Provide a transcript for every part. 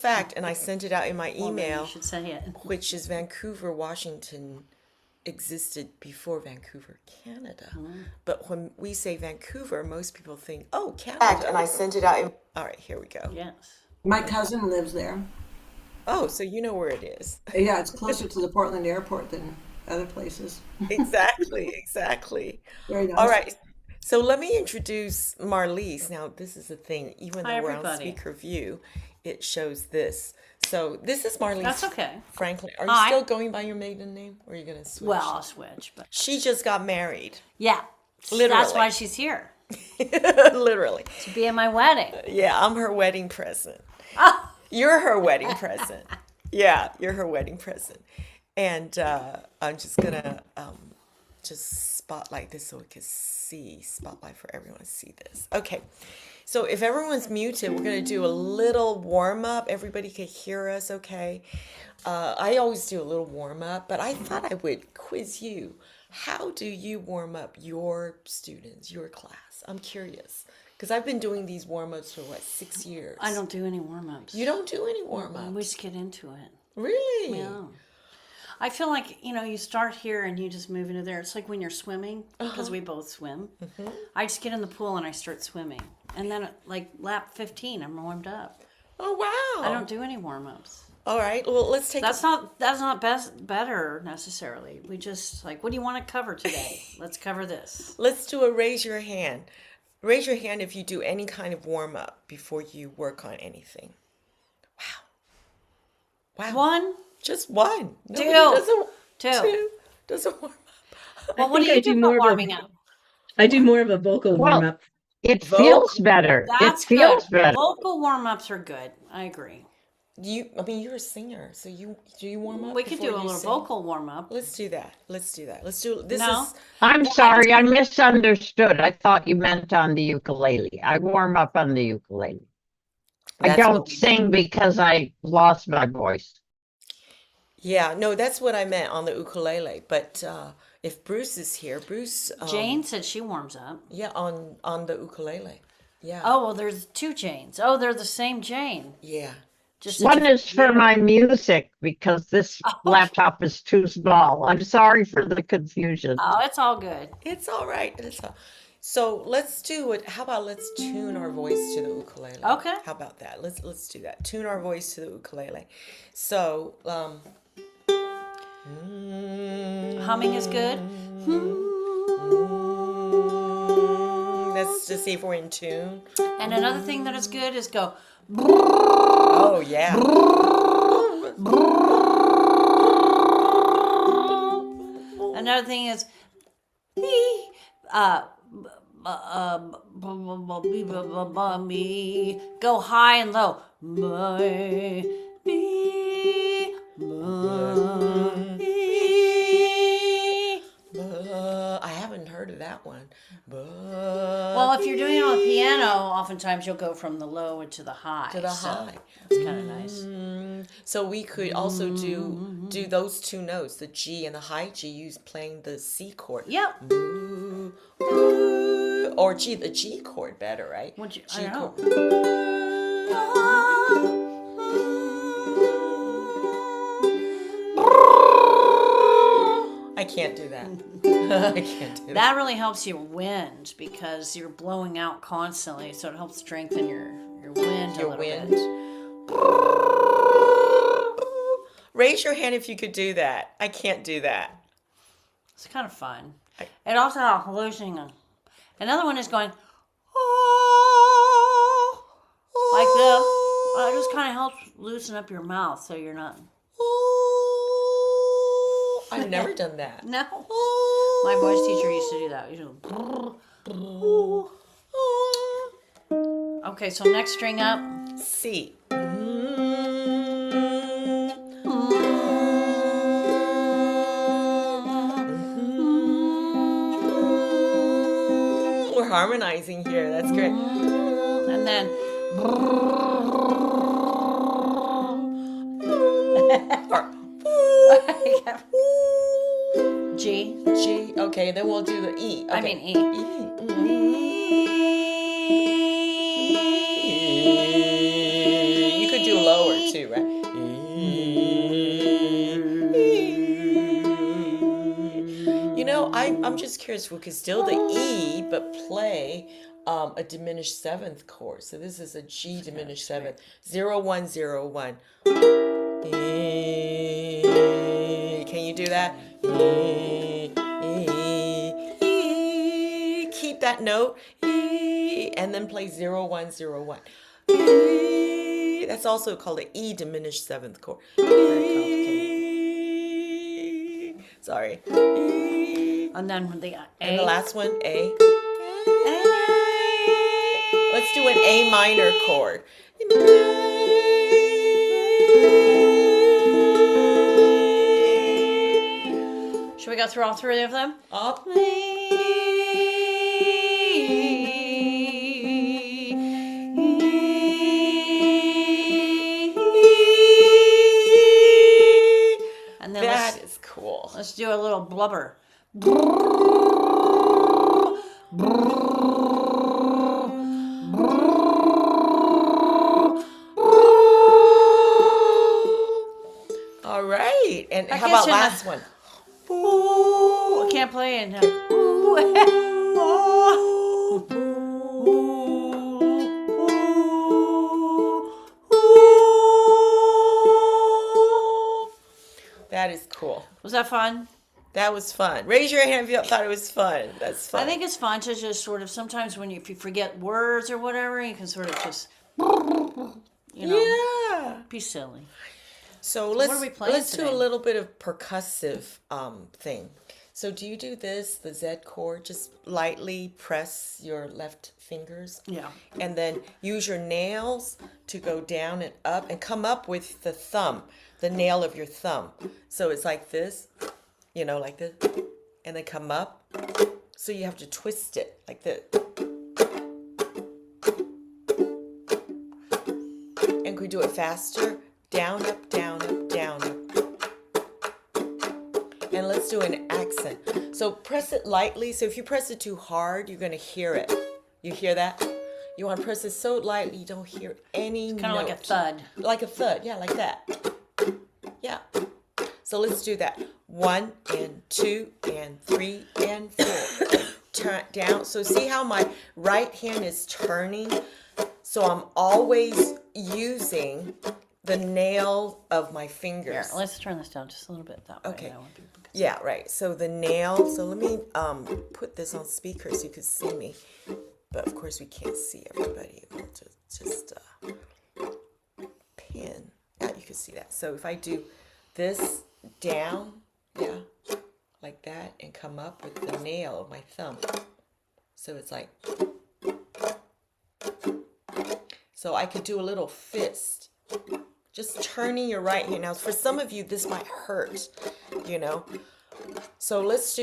fact, and I sent it out in my Well, then you email, should say it. which is Vancouver, Washington existed before Vancouver, Canada. But when we say Vancouver, most people think, oh, Canada. And I sent it out in. All right, here we go. Yes. My cousin lives there. Oh, so you know where it is. Yeah, it's closer to the Portland airport than other places. Exactly, exactly. Very All nice. right. So let me introduce Marliese. Now, this is the thing. Even Hi, though we're on everybody. speaker view, it shows this. So this is Marliese. That's okay. Franklin. Are Hi. you still going by your maiden name, or are you gonna switch? Well, I'll switch, but She just got married. yeah, Literally. that's why she's here Literally. to be at my wedding. Yeah, I'm her wedding present. Oh, You're her wedding present. Yeah, you're her wedding present. And I'm just gonna just spotlight this so we can see. Spotlight for everyone to see this. Okay. So if everyone's muted, we're gonna do a little warm up. Everybody can hear us, okay? I always do a little warm up, but I thought I would quiz you. How do you warm up your students, your class? I'm curious. Because I've been doing these warm ups for what, 6 years? I don't do any warm-ups. You don't do any warm ups? We just get into it. Really? Yeah. I feel like, you start here and you just move into there. It's like when you're swimming, because we both swim. I just get in the pool and I start swimming. And then at like lap 15, I'm warmed up. Oh, wow. I don't do any warm-ups. All right. Well, let's take That's not better necessarily. We just like, what do you want to cover today? Let's cover this. let's do a raise your hand. Raise your hand if you do any kind of warm up before you work on anything. Wow. Wow. One, Just one. Nobody two. Two doesn't warm up. Well, what do think I you do do more for of a- warming up? I do more of a vocal warm up. It Vocal. feels better. That's it feels good. better. Vocal warm-ups are good. I agree. I mean, you're a singer, so do you warm up? We could do before a you little sing? vocal warm-up. Let's do that. Let's do that. Let's do this. No. Is I'm sorry, I misunderstood. I thought you meant on the ukulele. I warm up on the ukulele. I That's what don't we do. sing because I lost my voice. Yeah, no, that's what I meant on the ukulele. But if Bruce is here, Bruce, Jane said she warms up. yeah, on the ukulele. Yeah. Oh, well, there's two Janes. Oh, they're the same Jane. Yeah. Just One is for my music because this laptop is too small. I'm sorry for the confusion. Oh, it's all good. It's all right. So let's do it. How about let's tune our voice to the ukulele? Okay. How about that? Let's do that. Tune our voice to the ukulele. So Humming is good. let's just see if we're in tune. And another thing that is good is go. Oh yeah. Another thing is go high and low. I haven't heard of that one. Well, if you're doing it on the piano, oftentimes you'll go from the low to the high. To the so high. It's kind of nice. So we could also do those two notes, the G and the high G, use playing the C chord. Yep. Or the G chord better, right? Would you? G I don't chord. I can't do that. I can't do that. That really helps your wind because you're blowing out constantly, so it helps strengthen your wind a Your little wind. bit. Raise your hand if you could do that. I can't do that. It's kind of fun. It also helps loosening. Another one is going like this. It just kind of helps loosen up your mouth so you're not. I've never done that. No. My voice teacher used to do that. Okay, so next string up. C. We're harmonizing here. That's great. And then. G. G. Okay, then we'll do the E. Okay. I mean E. You could do lower too. too, right? You know, I'm just curious if we could still the E, but play a diminished seventh chord. So this is a G diminished seventh. 0 1 0 1. Can you do that? Keep that note. And then play 0 1 0 1. That's also called an E diminished seventh chord. Very complicated. Sorry. And then the A. And the last one, A. Let's do an A minor chord. Should we go through all three of them? Up. And then That is cool. let's do a little blubber. All right. And That how gets about you in last one? I can't play it. That is cool. Was that fun? That was fun. Raise your hand if you thought it was fun. That's fun. I think it's fun to just sort of sometimes if you forget words or whatever, you can sort of just Yeah. be silly. So what are we playing let's do today? a little bit of percussive thing. So do you do this, the Z chord? Just lightly press your left fingers. Yeah. And then use your nails to go down and up and come up with the thumb, the nail of your thumb. So it's like this, like this. And then come up. So you have to twist it like this. And can we do it faster? Down, up, down, up, down, up. And let's do an accent. So press it lightly. So if you press it too hard, you're going to hear it. You hear that? You want to press it so lightly you don't hear any Kind of like a thud. Like a thud. Yeah, like that. Yeah. So let's do that. 1 and 2 and 3 and 4. Turn down. So see how my right hand is turning? So I'm always using the nail of my fingers. Here, let's turn this down just a little bit that way. Okay. I want people to- Yeah, right. So the nail. So let me put this on speaker so you can see me. But of course we can't see everybody. We'll just pin. Yeah, you can see that. So if I do this down, yeah, like that, and come up with the nail of my thumb. So it's like. So I could do a little fist. Just turning your right hand. Now, for some of you, this might hurt, So let's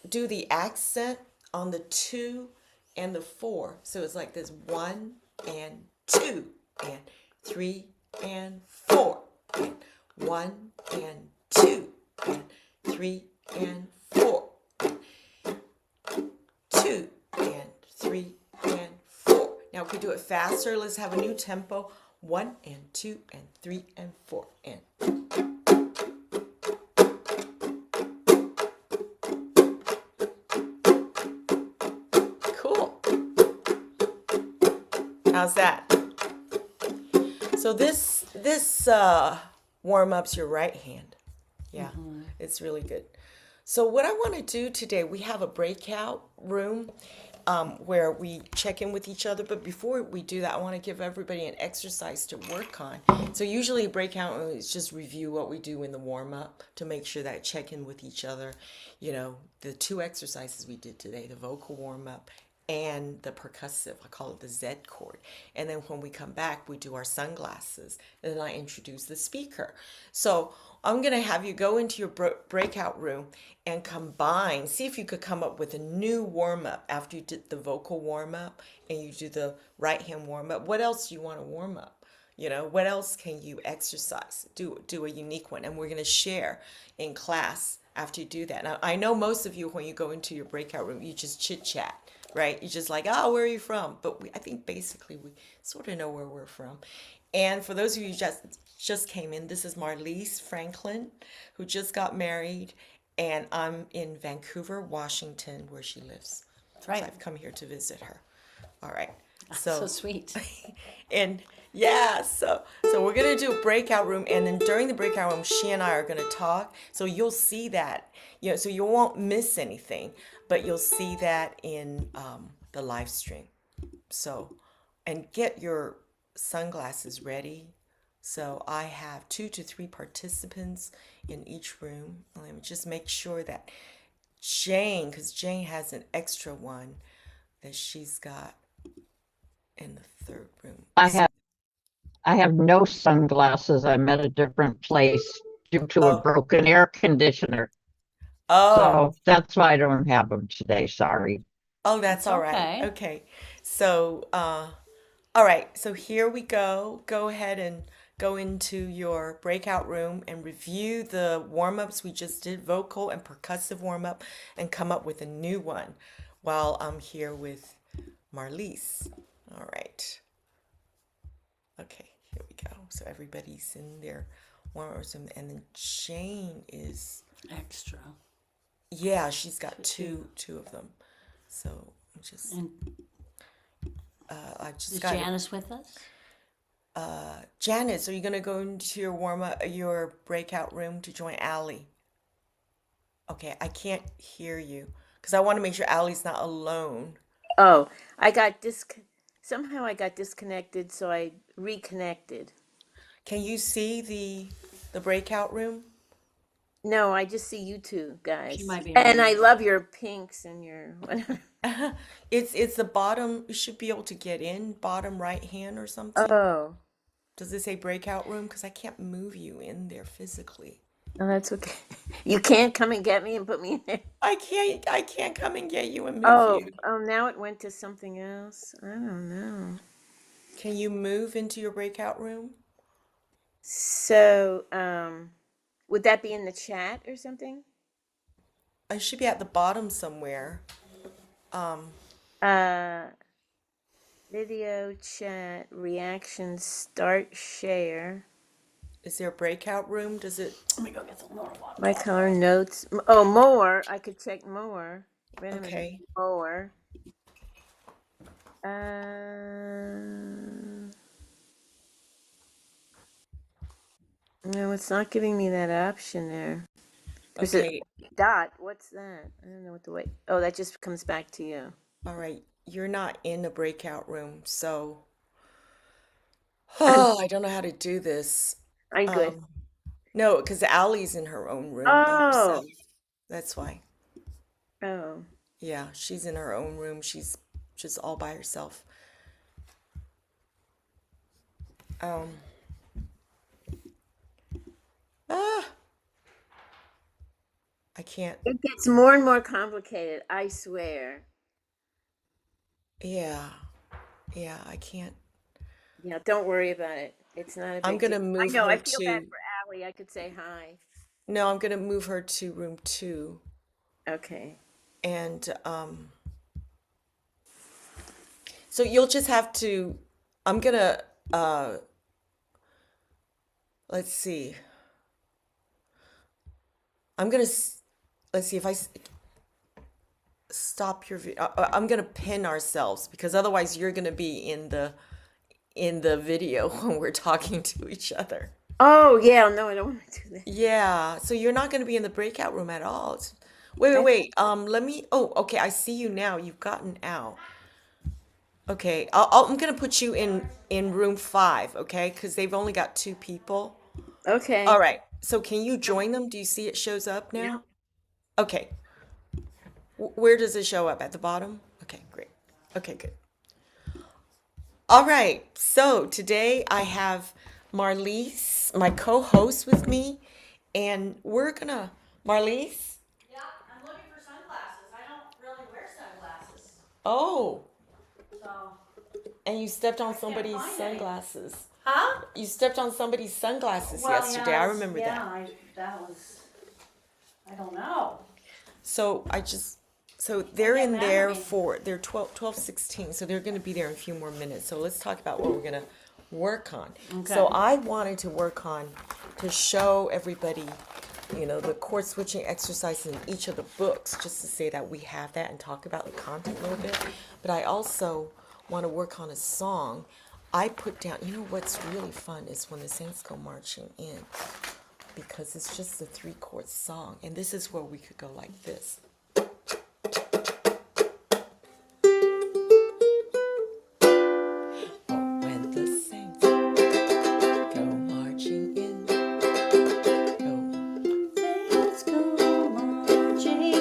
do the accent on the 2 and the 4. So it's like this: 1 and 2 and 3 and 4 and 1 and 2 and 3 and 4 and 2 and 3 and 4. Now, if we do it faster, let's have a new tempo. 1 and 2 and 3 and 4 and. Cool. How's that? So this warm ups your right hand. Yeah, it's really good. So what I want to do today, we have a breakout room where we check in with each other. But before we do that, I want to give everybody an exercise to work on. So usually breakout is just review what we do in the warm up to make sure that I check in with each other. The 2 exercises we did today, the vocal warm up and the percussive, I call it the Z chord. And then when we come back, we do our sunglasses. And then I introduce the speaker. So I'm going to have you go into your breakout room and combine, see if you could come up with a new warm-up after you did the vocal warm-up and you do the right hand warm-up. What else do you want to warm up? What else can you exercise? Do a unique one. And we're going to share in class after you do that. Now, I know most of you, when you go into your breakout room, you just chit-chat. Right? You're just like, where are you from? But I think basically we sort of know where we're from. And for those of you just just came in. This is Marliese Franklin, who just got married, and I'm in Vancouver, Washington, where she lives. That's right. So I've come here to visit her. All right. So sweet. And yeah, so we're gonna do a breakout room, and then during the breakout room, she and I are gonna talk. So you'll see that, so you won't miss anything, but you'll see that in the live stream. So, and get your sunglasses ready. So I have 2 to 3 participants in each room. Let me just make sure that Jane, because Jane has an extra one that she's got in the third room. I have no sunglasses. I'm at a different place due to a Oh, broken air conditioner. oh, So that's why I don't have them today. Sorry. oh, that's It's all right. okay. Okay. So, all right. So here we go. Go ahead and go into your breakout room and review the warm-ups we just did, vocal and percussive warm-up, and come up with a new one while I'm here with Marliese. All right. Okay, here we go. So everybody's in their warm-ups, and then Jane is, Extra. yeah, she's got two of them. So I'm just, And I just is got Janice with us? Janice, are you gonna go into your warm-up, your breakout room to join Allie? Okay, I can't hear you because I want to make sure Allie's not alone. Oh, I got somehow I got disconnected, so I reconnected. Can you see the breakout room? No, I just see you two She guys. might be And I ready. love your pinks and your whatever. It's the bottom. You should be able to get in bottom right hand or something. Oh, Does it say breakout room? Because I can't move you in there physically. oh, that's okay. You can't come and get me and put me in there. I can't come and get you and move Oh, you. oh, now it went to something else. I don't know. Can you move into your breakout room? So, would that be in the chat or something? It should be at the bottom somewhere. Um, Uh, Video chat, reactions, start share. is there a breakout room? Does it? Let me go get some more water. My color notes. Oh, more. I could check more. Wait a minute. Okay. More. No, it's not giving me that option there. There's a Okay. dot. What's that? I don't know what the wait. Oh, that just comes back to you. All right. You're not in a breakout room, so I'm I don't know how to do this. I'm good. No, because Allie's in her own room by Oh, herself. That's why. oh. Yeah, she's in her own room. She's just all by herself. Um, ah, I can't. It gets more and more complicated. I swear. Yeah, yeah, I can't. Yeah, don't worry about it. It's not a I'm big deal. gonna I move know. I her feel bad to. for Allie. I could say hi. No, I'm gonna move her to room 2, Okay. and so you'll just have to. I'm gonna. Let's see. I'm gonna. Let's see if stop your video. I'm gonna pin ourselves because otherwise you're gonna be in the video when we're talking to each other. Oh, yeah. No, I don't want to do that. Yeah, so you're not gonna be in the breakout room at all. Wait, wait, That's wait. Let me. Oh, okay. I see you now. You've gotten out. Okay, I'm gonna put you in room 5. Okay, because they've only got 2 people. All okay. right. So can you join them? Do you see it shows up Yeah. now? Okay. Where does it show up? At the bottom? Okay, great. Okay, good. All right. So today I have Marliese, my co-host, with me, and we're gonna Marliese. Yeah, I'm looking for sunglasses. I don't really wear sunglasses. Oh, So, and you stepped on can't somebody's find any. sunglasses. huh? You stepped on somebody's sunglasses yesterday. I remember that. That was, I don't know. So so they're get in mad at there me. for they're 12, 16. So they're going to be there in a few more minutes. So let's talk about what we're going to work on. Okay. So I wanted to work on to show everybody, the chord switching exercises in each of the books, just to say that we have that and talk about the content a little bit. But I also want to work on a song. I put down, what's really fun is when the Saints go marching in, because it's just a 3-chord song. And this is where we could go like this. When the saints go marching in, Let's go marching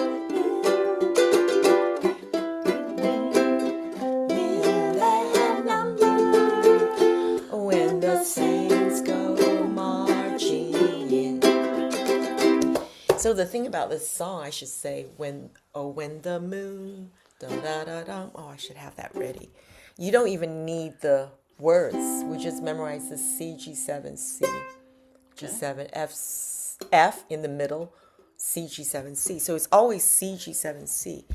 in that number. when the saints go marching in. So the thing about this song, I should say, when the moon, da da da da. Oh, I should have that ready. You don't even need the words. We just memorize the C, G7, C, G7, F in the middle, C, G7, C. So it's always C, G7, C,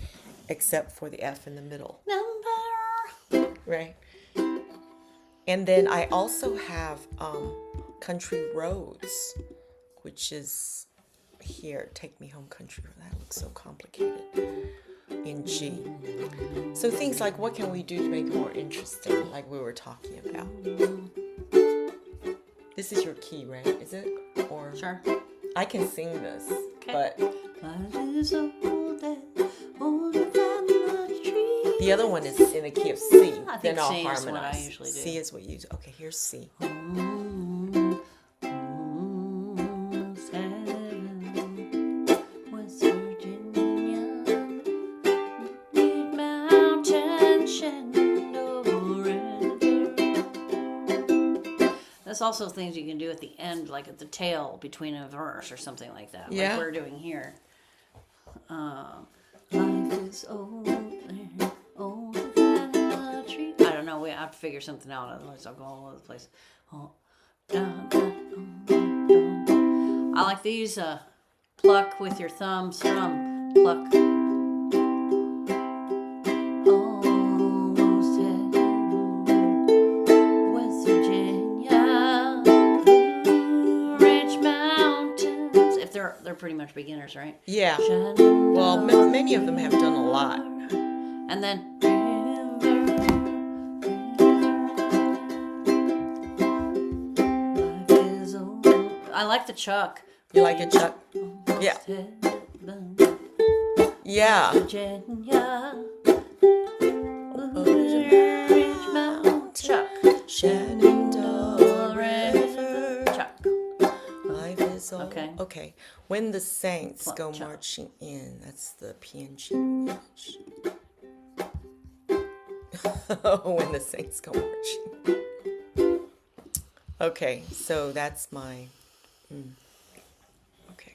except for the F in the middle, Number. right? And then I also have Country Roads, which is here. Take Me Home Country. That looks so complicated. In G. So things like, what can we do to make it more interesting, like we were talking about? This is your key, right? Is it? Or Sure. I can sing this, Okay. but Life is older, older than the tree. the other one is in the key of C. I Then think I'll C is what I harmonize. usually do. C is what you do. Okay, here's C. West Virginia, Mid-Mountain, Shenandoah. That's also things you can do at the end, like at the tail between a verse or something like that, Yeah. like we're doing here. Life is older, older than a tree. I don't know. We have to figure something out, otherwise I'll go all over the place. Oh, dun, dun, dun, dun. I like these. Pluck with your thumb, strum, pluck. Almost heaven, West Virginia, Blue Ridge Mountains. If they're pretty much beginners, right? Yeah. Shenandoah. Well, many of them have done a lot. And then I like the Chuck. You like it, Chuck? Yeah. Yeah. Virginia, Ridge Mountain, Chuck. Shenandoah River. Chuck. Life is all. Okay. Okay. When the saints Pluck, go chuck. marching in. That's the PNG. When the saints go marching. Okay, so that's my. Okay.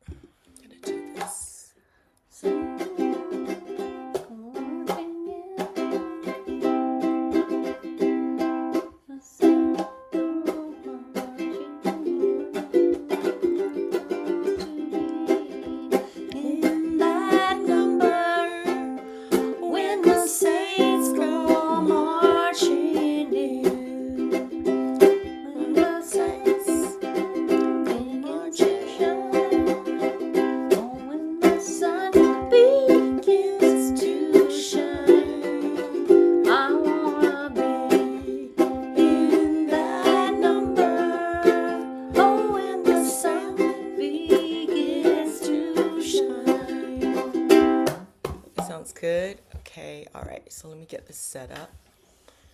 I'm gonna do this. In that number, when the saints go marching in, when the saints begin to shine, oh, when the sun begins to shine, I wanna be in that number. Oh, when the sun begins to shine. Sounds good. Okay. All right. So let me get this set up.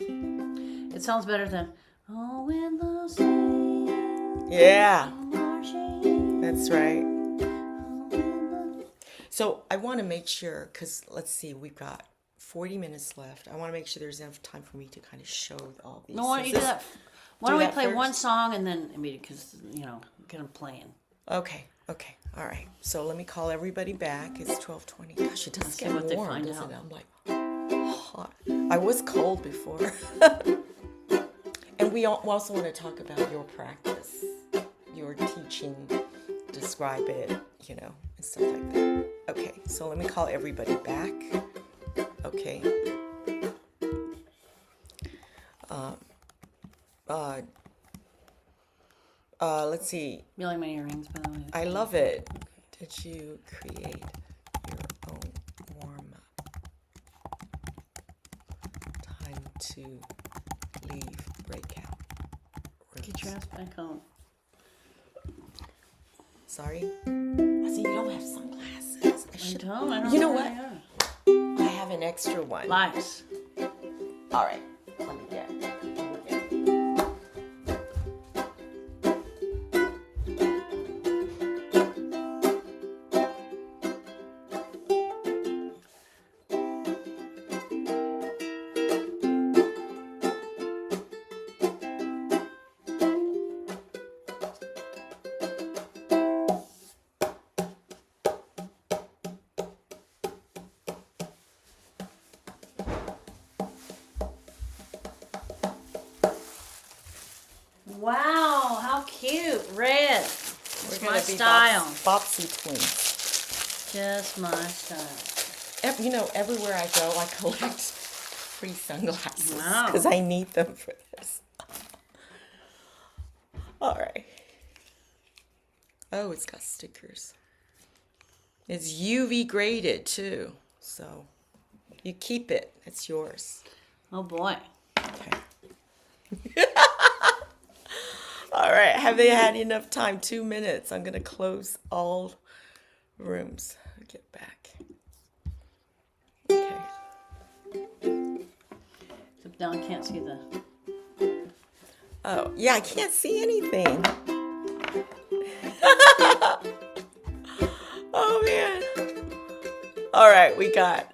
It sounds better than oh, when the saints Yeah, go marching. that's right. Oh, when the... So I want to make sure, because let's see, we've got 40 minutes left. I want to make sure there's enough time for me to kind of show all these. No, why don't you do that? Why do don't we that play one first? song and then because get them playing. Okay. Okay. All right. So let me call everybody back. It's 12:20. Gosh, it does Let's see get what they warm, find doesn't out. it? I'm like hot. I was cold before. And we also want to talk about your practice, your teaching, describe it, and stuff like that. Okay. So let me call everybody back. Okay. uh, let's see. You like my earrings, by the way. I love it. Did you create your own warm-up? Time to leave breakout Get your rooms. ass back home. Sorry? I see you don't have sunglasses. I don't You know where what? they are. I have an extra one. Lies. All right. Let me get. Wow, how cute. Red. We're It's gonna my be style. Bopsy twins. Just my style. You know, everywhere I go, I collect free sunglasses Wow. because I need them for this. All right. Oh, it's got stickers. It's UV graded too, so you keep it. It's yours. Oh boy. Okay. All right. Have they had enough time? 2 minutes. I'm gonna close all rooms. Get back. Okay. Except now I can't see the. Oh, yeah, I can't see anything. Oh man. All right, we got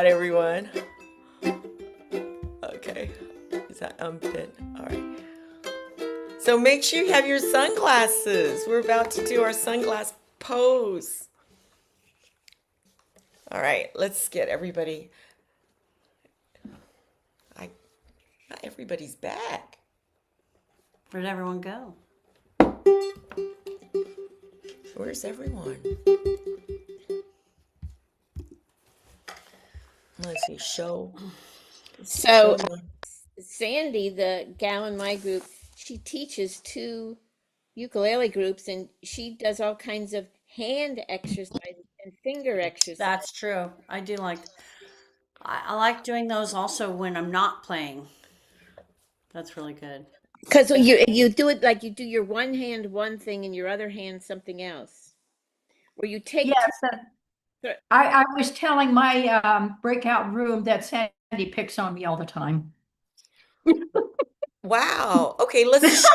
everyone. Okay. Is that unpin? All right. So make sure you have your sunglasses. We're about to do our sunglass pose. All right, let's get everybody. Not everybody's back. Where'd everyone go? Where's everyone? Let's see, show. So Sandy, the gal in my group, she teaches 2 ukulele groups, and she does all kinds of hand exercises and finger exercises. That's true. I do like. I like doing those also when I'm not playing. That's really good. Because you do it like you do your one hand one thing and your other hand something else. Where you take Yes, Sure. I was telling my breakout room that Sandy picks on me all the time. Wow. Okay, let's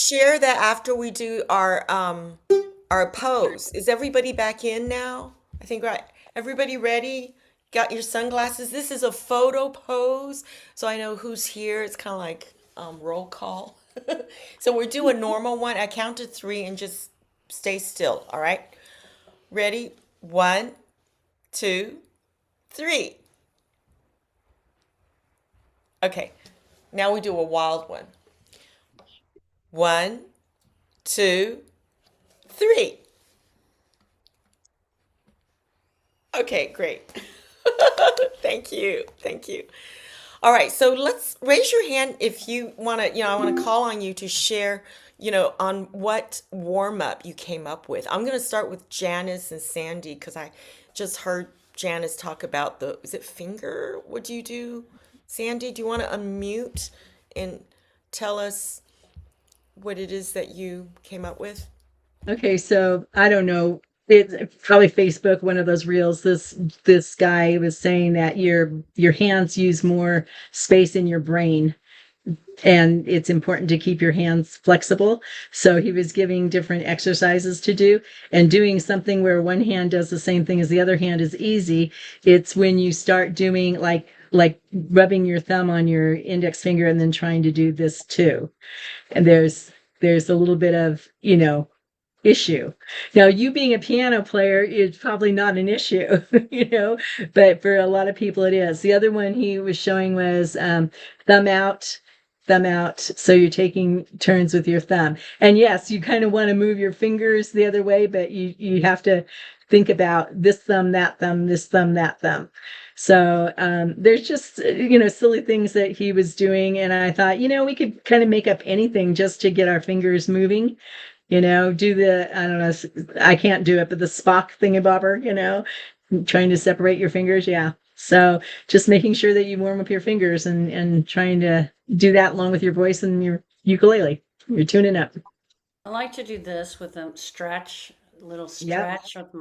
share that after we do our pose. Is everybody back in now? I think right. Everybody ready? Got your sunglasses? This is a photo pose, so I know who's here. It's kind of like roll call. So we're doing a normal one. I count to 3 and just stay still. All right. Ready? 1, 2, 3. Okay. Now we do a wild one. 1, 2, 3. Okay, great. Thank you. Thank you. All right, so let's raise your hand if you want to, I want to call on you to share, on what warm up you came up with. I'm going to start with Janice and Sandy because I just heard Janice talk about is it finger? What do you do? Sandy, do you want to unmute and tell us what it is that you came up with? Okay, so I don't know. It's probably Facebook, one of those reels. This guy was saying that your hands use more space in your brain, and it's important to keep your hands flexible. So he was giving different exercises to do, and doing something where one hand does the same thing as the other hand is easy. It's when you start doing like rubbing your thumb on your index finger and then trying to do this too. And there's a little bit of, issue. Now, you being a piano player is probably not an issue, but for a lot of people it is. The other one he was showing was thumb out, thumb out. So you're taking turns with your thumb. And yes, you kind of want to move your fingers the other way, but you have to think about this thumb, that thumb, this thumb, that thumb. So there's just, silly things that he was doing. And I thought, we could kind of make up anything just to get our fingers moving, do I don't know, I can't do it, but the Spock thingamabobber, trying to separate your fingers. Yeah. So just making sure that you warm up your fingers and trying to do that along with your voice and your ukulele. You're tuning up. I like to do this with a little Yep. stretch with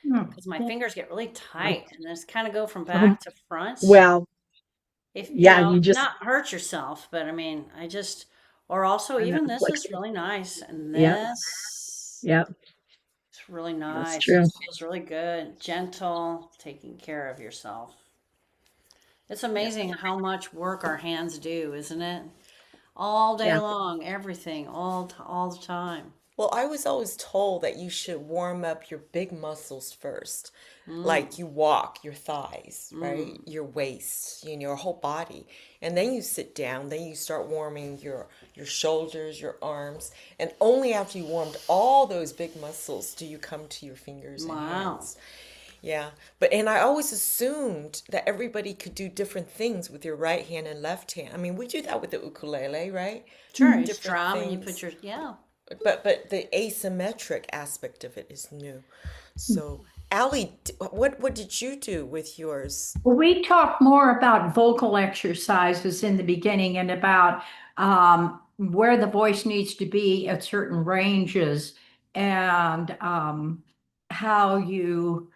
Hmm. because my fingers get really tight and just kind of go from Um, back to front. Well, If, yeah, you just, not hurt yourself, but I mean, or also I know, even this is flexible. really nice. And Yep. this Yep. is really That's nice. It true. just feels really good, gentle, taking care of yourself. It's amazing how much work our hands do, isn't it? All day Yeah. long, everything, all the time. Well, I was always told that you should warm up your big muscles first. Like you walk your thighs, right? Your waist, your whole body. And then you sit down, then you start warming your shoulders, your arms. And only after you warmed all those big muscles do you come to your fingers and Wow. hands. Yeah. And I always assumed that everybody could do different things with your right hand and left hand. I mean, we do that with the ukulele, right? Sure, you Different strum and you things. put your, yeah. But the asymmetric aspect of it is new. So, Allie, what did you do with yours? We talked more about vocal exercises in the beginning and about where the voice needs to be at certain ranges and how you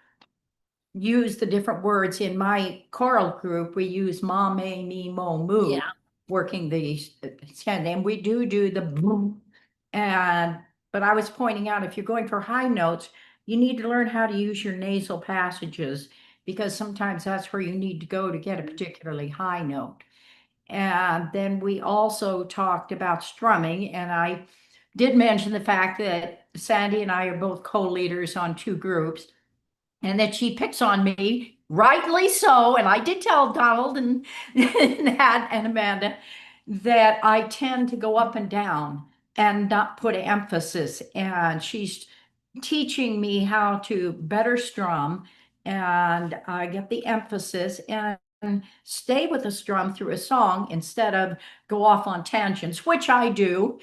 use the different words. In my choral group, we use ma, me, mo, mu, Yeah. working these, and we do the boom. And, but I was pointing out, if you're going for high notes, you need to learn how to use your nasal passages because sometimes that's where you need to go to get a particularly high note. And then we also talked about strumming, and I did mention the fact that Sandy and I are both co-leaders on two groups and that she picks on me, rightly so. And I did tell Donald and Amanda that I tend to go up and down and not put emphasis. And she's teaching me how to better strum and get the emphasis and stay with the strum through a song instead of go off on tangents, which I do.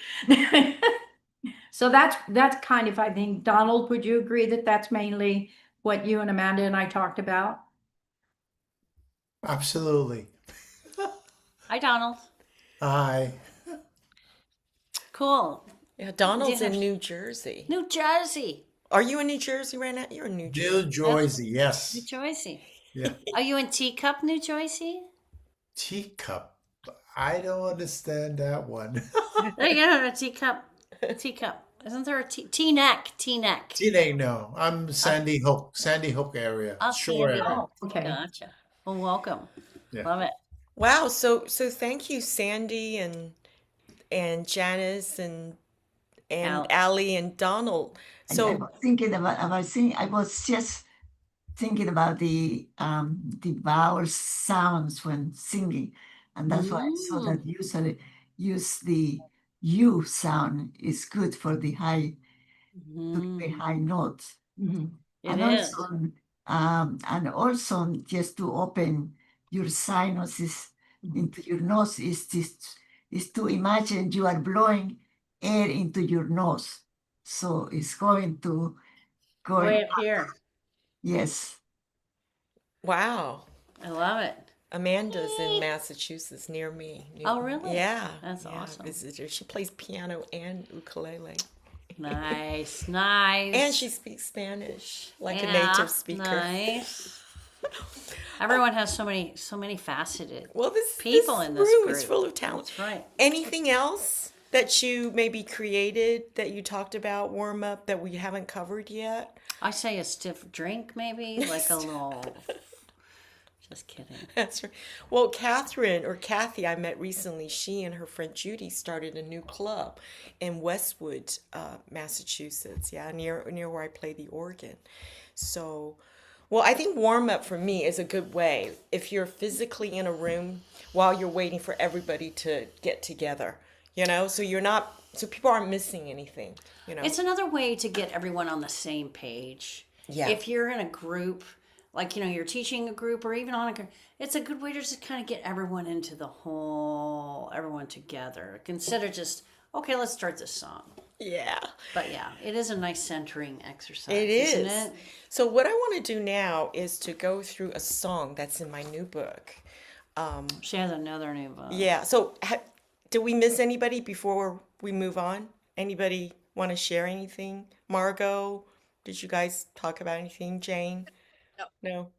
So that's kind of, I think, Donald, would you agree that that's mainly what you and Amanda and I talked about? Absolutely. Hi, Donald. Hi. Cool. Yeah, Do you Donald's have in New Jersey. New Jersey? Are you in New Jersey right now? You're in New New Jersey. Jersey, New yes. Jersey. Yeah. Are you in Teacup, New Jersey? Teacup. I don't understand that one. There you go, a teacup. Teacup. Isn't there a T-neck? T-neck. Teenage, no. I'm Sandy Hook, Sandy Hook area. I'll see you. Shore area. Oh, okay. Gotcha. Well, welcome. Yeah. Love it. Wow, so thank you, Sandy and Janice and Alex. Allie and Donald. And I So was thinking about singing. I was just thinking about the vowel sounds when singing, and that's why I saw that usually use the U sound is good for the high notes. Mhm. It And is. also just to open your sinuses into your nose is to imagine you are blowing air into your nose. So it's going Way up here. yes. wow, I love it. Amanda's in Massachusetts near me. Oh, really? Yeah, That's yeah, awesome. Visitor. She plays piano and ukulele, Nice, nice. and she speaks Spanish like a Yeah, native speaker. Nice. Everyone has so many faceted. Well, this People in this room is group. full of talent. That's right. Anything else that you maybe created that you talked about warm up that we haven't covered yet? I say a stiff drink, maybe like a little. Just kidding. That's right. Well, Catherine or Kathy, I met recently. She and her friend Judy started a new club in Westwood, Massachusetts. Yeah, near where I play the organ. So, well, I think warm up for me is a good way if you're physically in a room while you're waiting for everybody to get together. So you're not, so people aren't missing anything. It's another way to get everyone on the same page. Yeah. If you're in a group like, you're teaching a group or even on a group, it's a good way to just kind of get everyone into everyone together instead of just, okay, let's start this song. Yeah. But yeah, it is a nice centering exercise, It isn't is. it? So what I want to do now is to go through a song that's in my new book. She has another new book. Yeah. So did we miss anybody before we move on? Anybody want to share anything? Margot, did you guys talk about anything? Jane? No.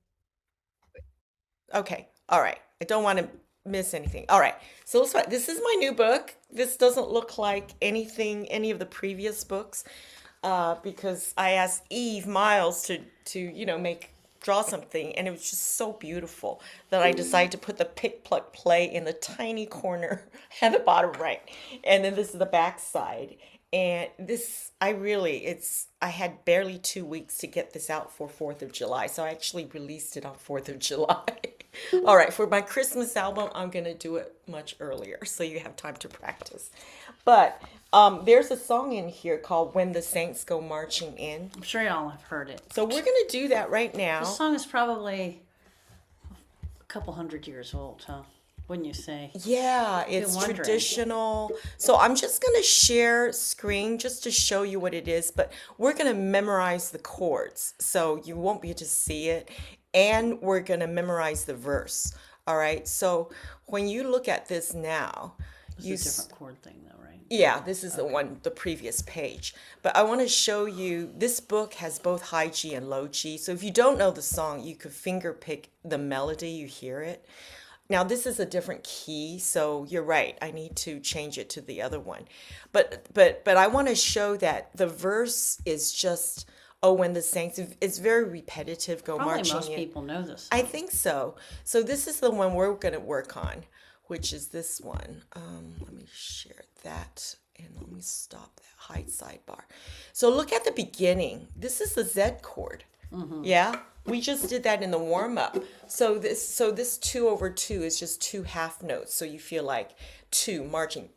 Okay. All right. I don't want to miss anything. All right. So let's start. This is my new book. This doesn't look like any of the previous books, because I asked Eve Miles to draw something, and it was just so beautiful that I decided to put the pick, pluck, play in the tiny corner at the bottom right. And then this is the back side. And I had barely 2 weeks to get this out for 4th of July. So I actually released it on 4th of July. All right, for my Christmas album, I'm going to do it much earlier so you have time to practice. But there's a song in here called When the Saints Go Marching In. I'm sure y'all have heard it. So we're going to do that right now. This song is probably a couple hundred years old, huh? Wouldn't you say? Yeah, it's traditional. So I'm just going to share screen just to show you what it is, but we're going to memorize the chords so you won't be able to see it, and we're going to memorize the verse. All right. So when you look at this now, It's a different chord thing though, right? Yeah, this is the previous page. But I want to show you, this book has both high G and low G. So if you don't know the song, you could finger pick the melody, you hear it. Now this is a different key, so you're right. I need to change it to the other one. But I want to show that the verse is just, oh, when the saints, it's very repetitive, go Probably marching most in. people know this I song. think so. So this is the one we're going to work on, which is this one. Let me share that, and let me stop that, hide sidebar. So look at the beginning. This is the Z chord. Yeah, we just did that in the warm up. So this 2/2 is just 2 half notes. So you feel like 2 marching,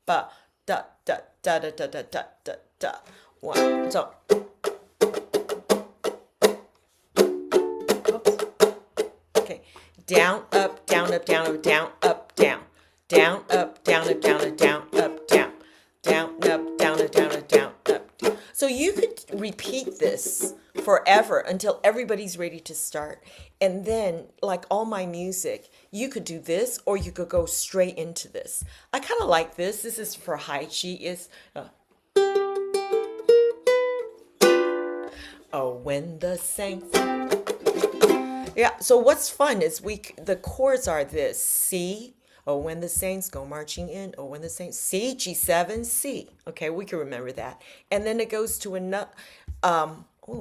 ba, da, da, da, da, da, da, da, da, da. 1, so. Okay, down, up, down, up, down, up, down, up, down, down, up, down, up, down, up, down, up, down, down, up, down, up, down, up, down, up, down. So you could repeat this forever until everybody's ready to start. And then, like all my music, you could do this or you could go straight into this. I kind of like this. This is for high G. Is oh, when the saints. Yeah, so what's fun is the chords are this: C, oh, when the saints go marching in, oh, when the saints, C, G7, C. Okay, we can remember that. And then it goes to another,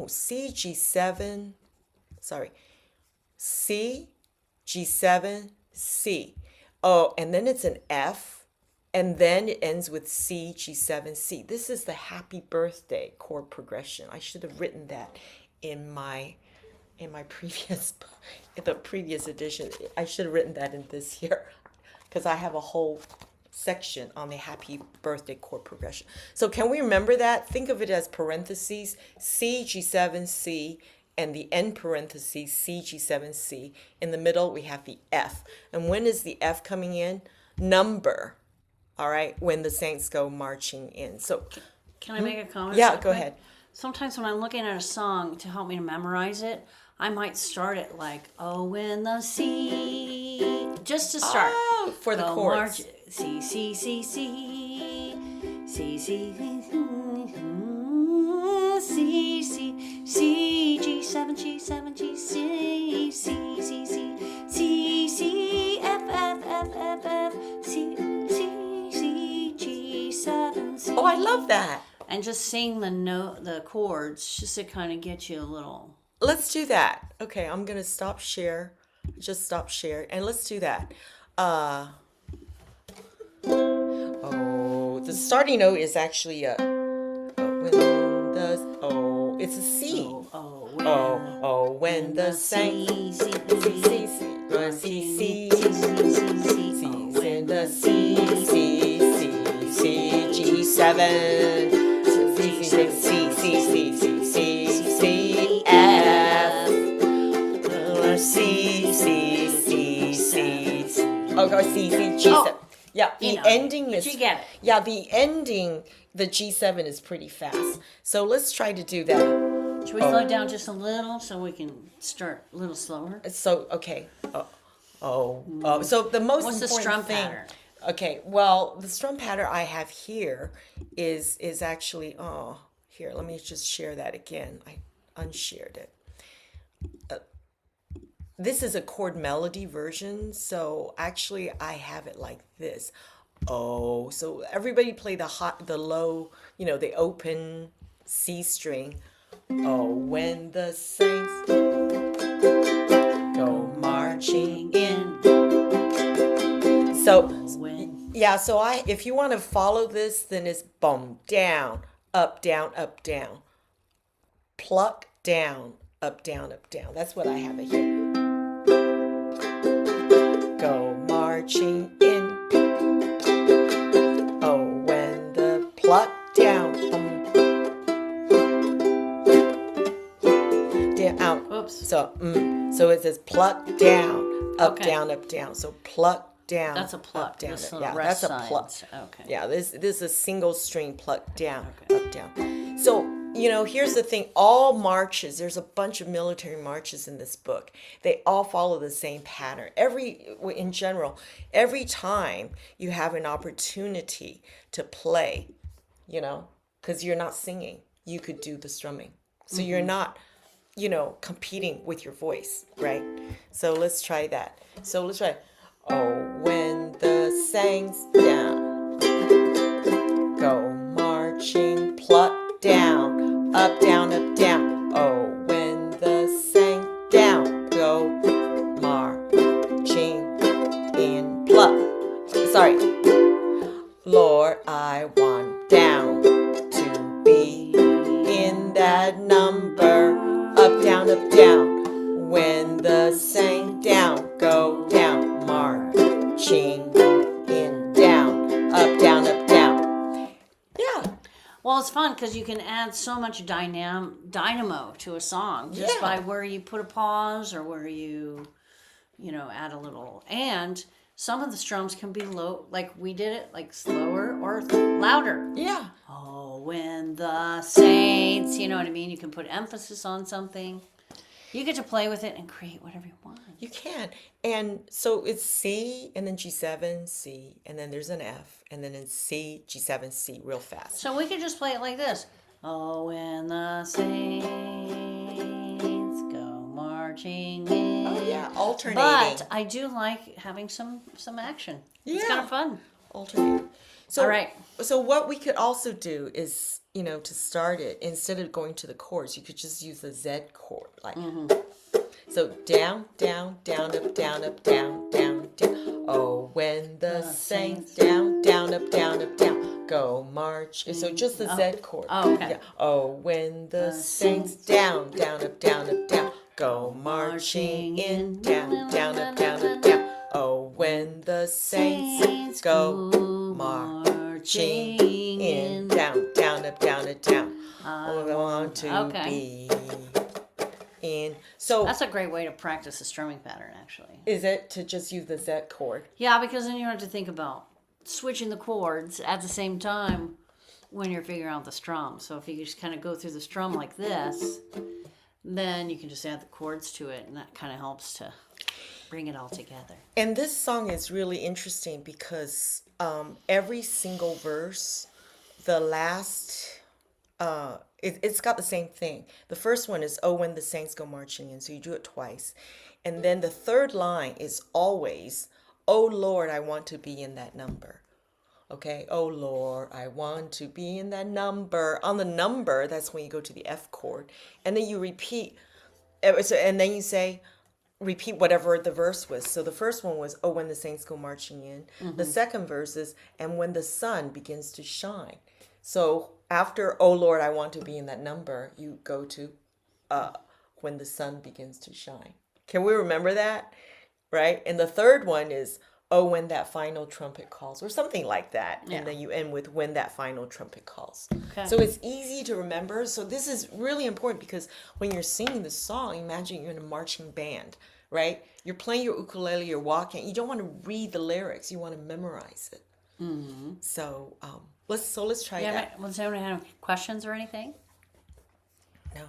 C, G7, sorry, C, G7, C. Oh, and then it's an F, and then it ends with C, G7, C. This is the happy birthday chord progression. I should have written that in my previous, the previous edition. I should have written that in this here, because I have a whole section on the happy birthday chord progression. So can we remember that? Think of it as parentheses, C, G7, C, and the end parentheses, C, G7, C. In the middle, we have the F. And when is the F coming in? Number. All right, when the saints go marching in. So Can I make a comment? yeah, real go quick? ahead. Sometimes when I'm looking at a song to help me to memorize it, I might start it like, oh, when the sea, just to start. Oh, for the Go chords. march, C, C, C, C, C, C, C, C, C, C, G7, G7, G, C, C, C, C, C, C, F, F, F, F, F, C, C, C, G7, C. Oh, I love that. And just sing the chords, just to kind of get you a little. Let's do that. Okay, I'm gonna stop share. Just stop share, and let's do that. The starting note is actually it's a C. When the saints, C, when the C, G7, C, F. okay, C, G7. Yeah, the ending but is. you get it. Yeah, the ending, the G7 is pretty fast. So let's try to do that. Should we slow it down just a little so we can start a little slower? So, okay. So the most What's the important strum thing. pattern? Okay, well, the strum pattern I have here is actually, here, let me just share that again. I unshared it. This is a chord melody version, so actually I have it like this. Oh, so everybody play the low, the open C string. Oh, when the saints go marching in. So yeah, so if you want to follow this, then it's boom, down, up, down, pluck, down, up, down, up, down. That's what I have it here. Go marching in. Oh, when the pluck down, down. Oops. So it says pluck down, up, Okay. down, up, down. So pluck down. That's a pluck. Up, down. This Up. little Yeah, rest that's a pluck. signs. Okay. Yeah, this is a single string pluck down, Okay. up, down. So, here's the thing. All marches, there's a bunch of military marches in this book. They all follow the same pattern. In general, every time you have an opportunity to play, because you're not singing, you could do the strumming. So you're not, competing with your voice, right? So let's try that. So let's try. Oh, when the saints down, go marching, pluck down, up, down, up, down. Oh, when the saints down, go marching in, pluck. Sorry. Lord, I want down to be in that number, up, down, up, down. When the saints down, go down, marching in, down, up, down, up, down. Yeah. Well, it's fun because you can add so much dynamo to a song just Yeah. by where you put a pause or where you add a little. And some of the strums can be low, like we did it, like slower or louder. Yeah. Oh, when the saints, you know what I mean? You can put emphasis on something. You get to play with it and create whatever you want. You can. And so it's C and then G7, C, and then there's an F, and then it's C, G7, C, real fast. So we could just play it like this. Oh, when the saints go marching in. Oh, yeah, alternating. But I do like having some action. It's kind Yeah. of fun. Alternating. So, All right. So what we could also do is, to start it, instead of going to the chords, you could just use the Z chord. Like, so down, down, down, up, down, up, down, down, down. Oh, when the saints down, down, up, down, go march. So just the Z chord. Oh, okay. Yeah. Oh, when the saints down, down, up, down, go marching in, down, down, up, down. Oh, when the saints go marching in, down, down, up, down. Oh, I want to be in. So That's a great way to practice a strumming pattern, actually. is it to just use the Z chord? Yeah, because then you don't have to think about switching the chords at the same time when you're figuring out the strum. So if you just kind of go through the strum like this, then you can just add the chords to it, and that kind of helps to bring it all together. And this song is really interesting because every single verse, the last, it's got the same thing. The first one is, oh, when the saints go marching in. So you do it twice. And then the third line is always, oh, Lord, I want to be in that number. Okay, oh, Lord, I want to be in that number. On the number, that's when you go to the F chord. And then you repeat, and then you say, repeat whatever the verse was. So the first one was, oh, when the saints go marching in. The second verse is, and when the sun begins to shine. So after, oh, Lord, I want to be in that number, you go to when the sun begins to shine. Can we remember that? Right? And the third one is, oh, when that final trumpet calls, or something like that. Yeah. And then you end with when that final trumpet calls. Okay. So it's easy to remember. So this is really important because when you're singing the song, imagine you're in a marching band, right? You're playing your ukulele, you're walking. You don't want to read the lyrics. You want to memorize it. So let's try Yeah, that. does anyone have questions or anything? No.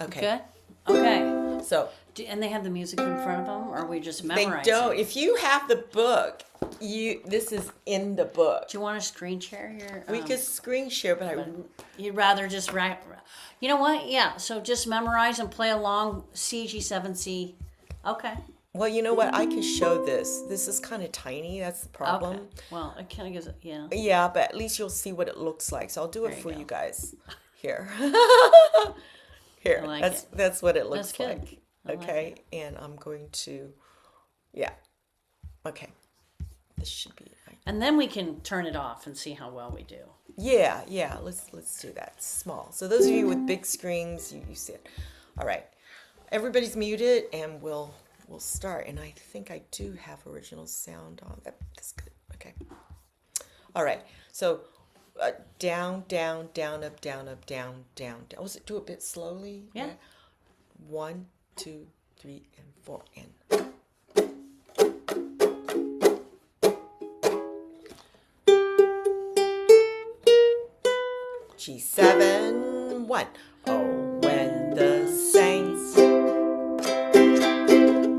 Okay. Good. Okay. So And they have the music in front of them, or we just they memorize don't. it? If you have the book, this is in the book. Do you want to screen share your? We could screen share, but You'd rather just write. You know what? Yeah. So just memorize and play along. C, G7C. Okay. well, you know what? I can show this. This is kind of tiny. That's the problem. Okay. Well, it kind of gives it. Yeah. Yeah, but at least you'll see what it looks like. So I'll do it There you for go. you guys. Here. Here. I like that's it. that's what it looks That's good. like. I like Okay. And I'm going to Okay. This should be And then we can turn it off and see how well we do. Yeah, let's do that. Small. So those of you with big screens, you see it. All right. Everybody's muted and we'll start. And I think I do have original sound on. That's good. Okay. All right. So down, down, down, up, down, up, down, down, down. Do it a bit slowly. Yeah. 1, 2, 3, and 4, and G7, 1. Oh, when the saints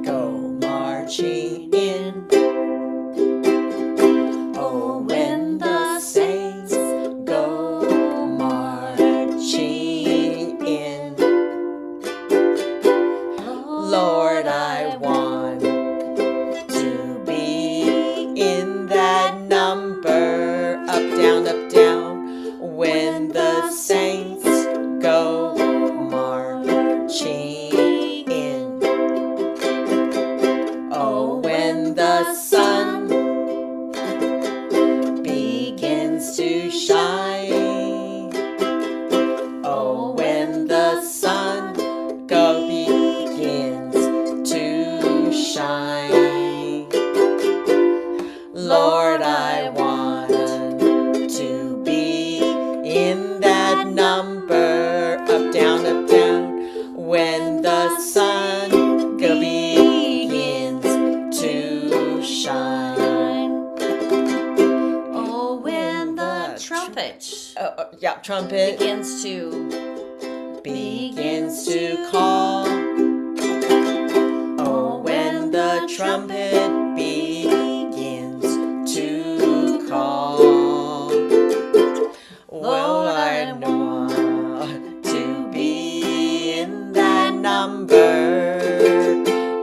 go marching in. Oh, when the saints go marching in. Lord, I want to be in that number. Up, down, up, down. When the saints go marching in. Oh, when the sun begins to shine. Oh, when the sun begins to shine. Lord, I want to be in that number. Up, down, up, down. When the sun begins to shine. Oh, when the trumpet Trumpet begins to call. Oh, when the trumpet begins to call. Well, I want to be in that number.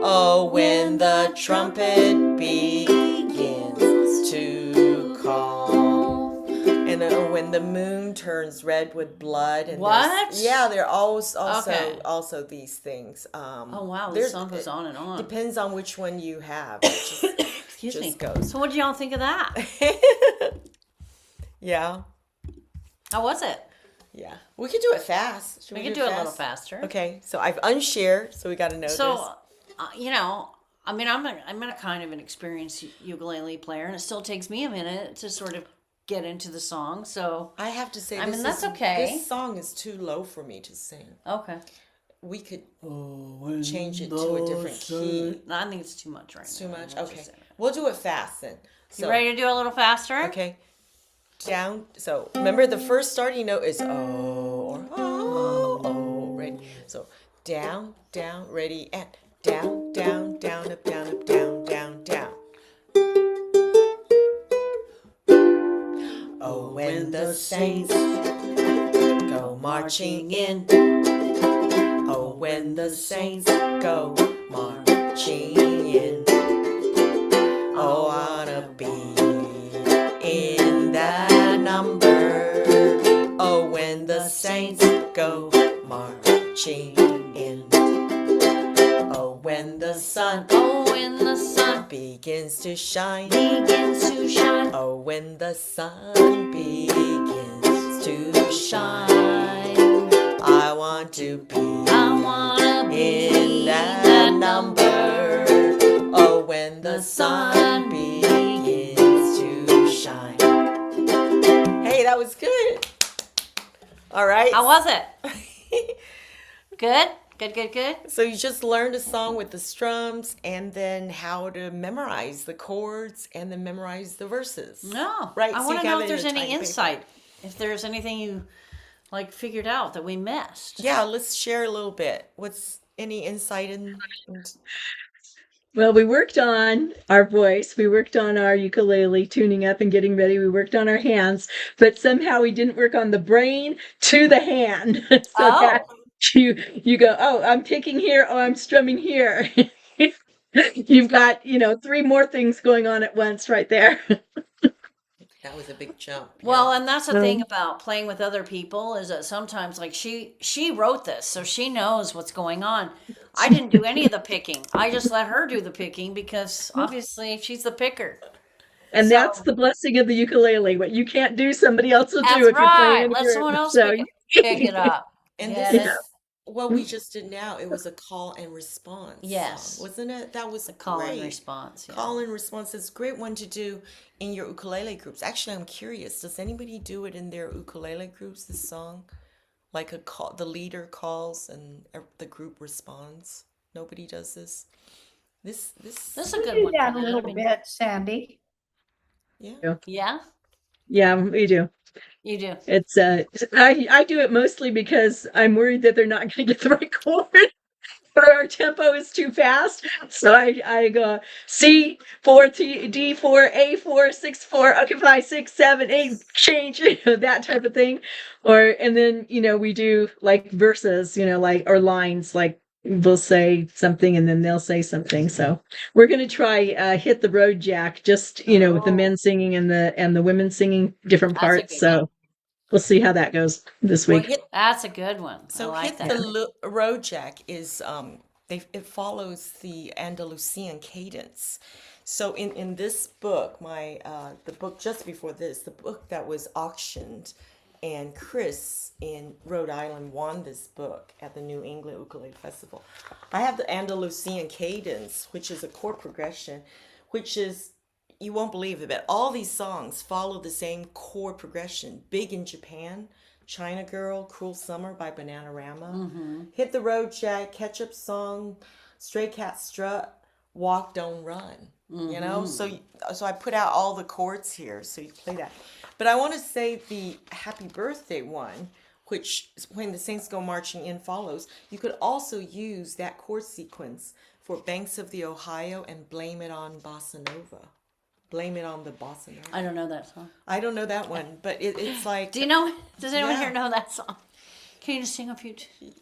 Oh, when the trumpet begins to call. And when the moon turns red with blood. And What? Yeah, there are also Okay. also these things. Oh wow, the there's- song goes on and on. Depends on which one you have. It just, Excuse just me. goes. So what do y'all think of that? Yeah. How was it? Yeah. We could do it fast. Should We could do it a little faster. Okay. So I've unshared, so we got to know So, this. you know, I mean, I'm a kind of an experienced ukulele player, and it still takes me a minute to sort of get into the song. So, I have to say, I mean, that's okay. This song is too low for me to sing. okay, We could change it to a different key. no, I think it's too much right It's now. too much. Let's Okay. just say that. We'll do it fast then. You ready to do a little faster? Okay. Down. So remember the first starting note is O or O. Ready? So down, down, ready, and down, down, down, up, down, up, down, down, down. Oh, when the saints go marching in. Oh, when the saints go marching in. Oh, I wanna be in that number. Oh, when the saints go marching in. Oh, when the sun begins to shine. Oh, when the sun begins to shine. I want to be in that number. Oh, when the sun begins to shine. Hey, that was good. All right. How was it? Good? Good, good, good. So you just learned a song with the strums and then how to memorize the chords and then memorize the verses. No. Right. I so want you to have know it if there's in a any tiny paper. insight. If there's anything you like figured out that we missed. Yeah, let's share a little bit. What's any insight in Well, we worked on our voice, we worked on our ukulele, tuning up and getting ready. We worked on our hands, but somehow we didn't work on the brain to the hand. So that Oh. you go, oh, I'm picking here, oh, I'm strumming here. You've got, 3 more things going on at once right there. that was a big jump. Well, Yeah. and that's the thing about playing with other people is that sometimes like she wrote this, so she knows what's going on. I didn't do any of the picking. I just let her do the picking because obviously she's the picker. And So that's the blessing of the ukulele. What you can't do, somebody else will do that's if you're playing right. in a Let group. someone else So pick it up. And Get this it? is what we just did now. It was a call and response Yes. song, wasn't it? That was The call and great. response. Yeah. Call and response is a great one to do in your ukulele groups. Actually, I'm curious. Does anybody do it in their ukulele groups? This song, like a call, the leader calls and the group responds. Nobody does this. This. This is a We good do one. that for a that. little bit, Sandy. Yeah. Yeah, yeah, we do. you do. It's I do it mostly because I'm worried that they're not going to get the right chord. Or our tempo is too fast. So I go C4 D4 A4 6/4 okay 5 6 7 8 change that type of thing. And then we do like verses, like or lines, like we'll say something and then they'll say something. So we're gonna try hit the road jack, just with the Oh, men singing and the women singing different that's a parts. good one. So we'll see how that goes this Well, week. That's a good one. I so like hit that. the road jack is it follows the Andalusian cadence. So in this book, my the book just before this, the book that was auctioned, and Chris in Rhode Island won this book at the New England Ukulele Festival. I have the Andalusian cadence, which is a chord progression, which is, you won't believe it, but all these songs follow the same chord progression. Big in Japan, China Girl, Cruel Summer by Bananarama, Hit the Road Jack, Ketchup Song, Stray Cat Strut, Walk Don't Run. So I put out all the chords here, so you play that. But I want to say the Happy Birthday one, which When the Saints Go Marching In follows. You could also use that chord sequence for Banks of the Ohio and Blame It on Bossa Nova. Blame It on the Bossa Nova. I don't know that song. I don't know that one, but it's like, Do you know? Does anyone Yeah. here know that song? Can you just sing a few?